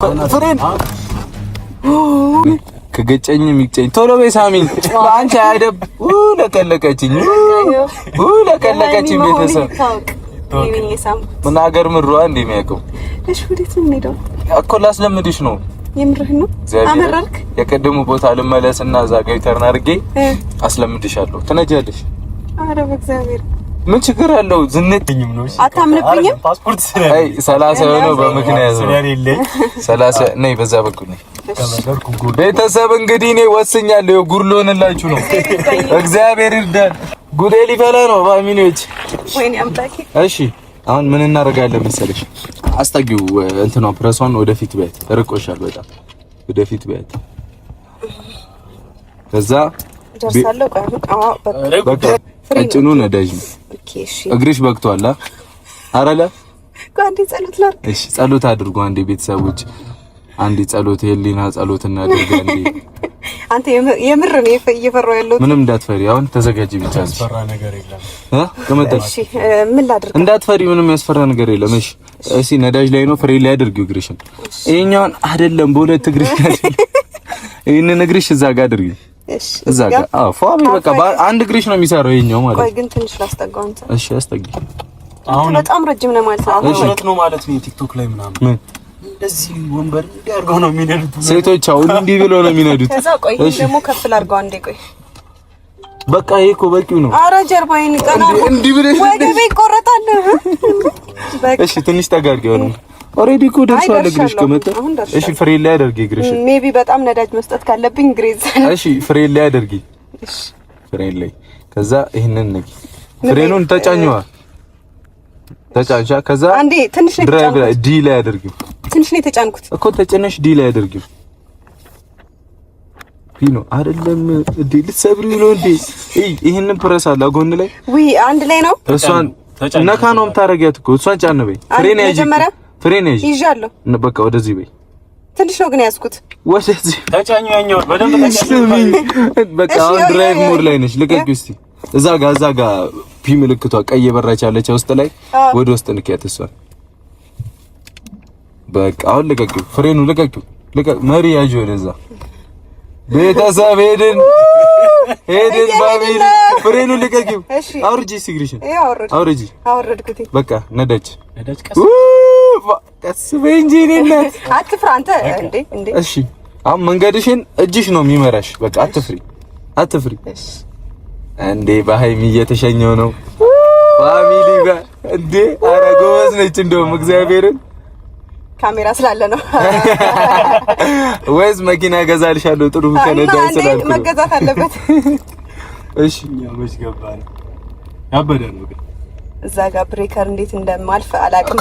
ፍሬን ከገጨኝ የሚገጨኝ ቶሎ በሳሚኝ ባንቺ አይደብ ለከለከችኝ ለከለከችኝ ቤተሰብ ምን ሀገር ምሯ እንደሚያውቀው እሺ ወዴት ነው የምንሄደው እኮ ላስለምድሽ ነው የምርህን ነው አመረርክ የቀደሙ ቦታ ልመለስና እዛ ጋር ተርና አድርጌ አስለምድሻለሁ ትነጃለሽ ኧረ በእግዚአብሔር ምን ችግር አለው ዝነትኝም ነው አታምንብኝም ፓስፖርት አይ 30 ነው በምክንያት ነው 30 ነይ በዛ በኩል ነይ ቤተሰብ እንግዲህ እኔ ወስኛለሁ ጉርሎንላችሁ ነው እግዚአብሔር ይርዳን ጉዴ ሊፈላ ነው ፋሚሊዎች ወይኔ አምላኬ እሺ አሁን ምን እናደርጋለን መሰለሽ አስታጊው እንትኗ ፕረሷን ወደፊት በያት ርቆሻል በጣም ወደፊት በያት ከዛ ደርሳለሁ በቃ ቀጭኑ ነዳጅ እግርሽ በቅቷል አረለ አንዴ ጸሎት ላድርግ እሺ ጸሎት አድርጉ አንዴ ቤተሰቦች አንዴ ጸሎት የሊና ጸሎት እናድርግ አንዴ አንተ የምር ነው እየፈራው ያለው ምንም እንዳትፈሪ አሁን ተዘጋጂ ብቻ ያስፈራ ነገር የለም ከመጣሽ እሺ ምን ላድርግ እንዳትፈሪ ምንም ያስፈራ ነገር የለም እሺ ነዳጅ ላይ ነው ፍሬ ላይ አድርጊው እግርሽን ይሄኛውን አይደለም በሁለት እግርሽ ይሄንን እግርሽ እዛ ጋር አድርጊው እዛ ጋር ፏሚ በቃ አንድ እግርሽ ነው የሚሰራው ይሄኛው ማለት ቆይ ግን ትንሽ ላስጠጋው አንተ እሺ አስጠጊ አሁን በጣም ረጅም ነው ማለት ነው አሁን ነው ማለት ነው ቲክቶክ ላይ ምናምን እንደዚህ ወንበር እንዲያርገው ነው የሚነዱት ሴቶች አሁን እንዲህ ብሎ ነው የሚነዱት ከዛ ቆይ ደግሞ ከፍ ላድርገው አንዴ ቆይ በቃ ይሄ እኮ በቂው ነው ኧረ ጀርባዬን ቀና እንዲህ ብለሽ ወገቤ ይቆረጣል እሺ ትንሽ ተጋርገው ነው ኦሬዲ እኮ ደርሷል እግርሽ ከመጣ እሺ ፍሬ ላይ አድርጊ እግርሽ ሜቢ በጣም ነዳጅ መስጠት ካለብኝ ግሬዝ እሺ ፍሬ ላይ አድርጊ እሺ ፍሬ ላይ ከዛ ይሄንን ነኝ ፍሬኑን ተጫኝዋ ተጫንሻ ከዛ አንዴ ትንሽ ነው ድራይቭ ዲ ላይ አድርጊው ትንሽ ነው የተጫንኩት እኮ ተጨነሽ ዲ ላይ አድርጊው ፒኖ አይደለም ዲ ልትሰብሪው ነው እንዴ ይሄንን ፕረስ አለ ጎን ላይ ወይ አንድ ላይ ነው እሷን ነካ ነው የምታረጊያት እኮ እሷን ጫን በይ ፍሬን ያጂ ፍሬን ያጂ ይዣለሁ በቃ ወደዚህ በይ ትንሽ ነው ግን ያስኩት ወደዚህ ተጫኙ ያኛው በደንብ ተጫኙ በቃ አሁን ድራይቭ ሞድ ላይ ነሽ ልቀቂው እስቲ እዛ ጋር ፒ ምልክቷ ቀይ የበራች ያለች ውስጥ ላይ ወደ ውስጥ ንኪያት እሷን በቃ አሁን ልቀቂው ፍሬኑ ልቀቂው መሪ ያጂ ወደዛ ቤተሰብ ሄድን ባቢል ፍሬኑ ልቀቂው አውርጂ ሲግሪሽን አውረድኩት በቃ ነዳጅ ቀስ በይ እንጂ እኔና አትፍራ አንተ እንዴ እሺ አሁን መንገድሽን እጅሽ ነው የሚመራሽ በቃ አትፍሪ እንዴ በሃይሚ እየተሸኘው ነው ፋሚሊ ጋር እንዴ ኧረ ጎበዝ ነች እንደውም እግዚአብሔርን ካሜራ ስላለ ነው ወይስ መኪና ገዛልሻለሁ ጥሩ ከነዳጅ ስላልኩ መገዛት አለበት እሺ ያመሽ ገባን ያበደ ነው እዛ ጋር ብሬከር እንዴት እንደማልፍ አላውቅም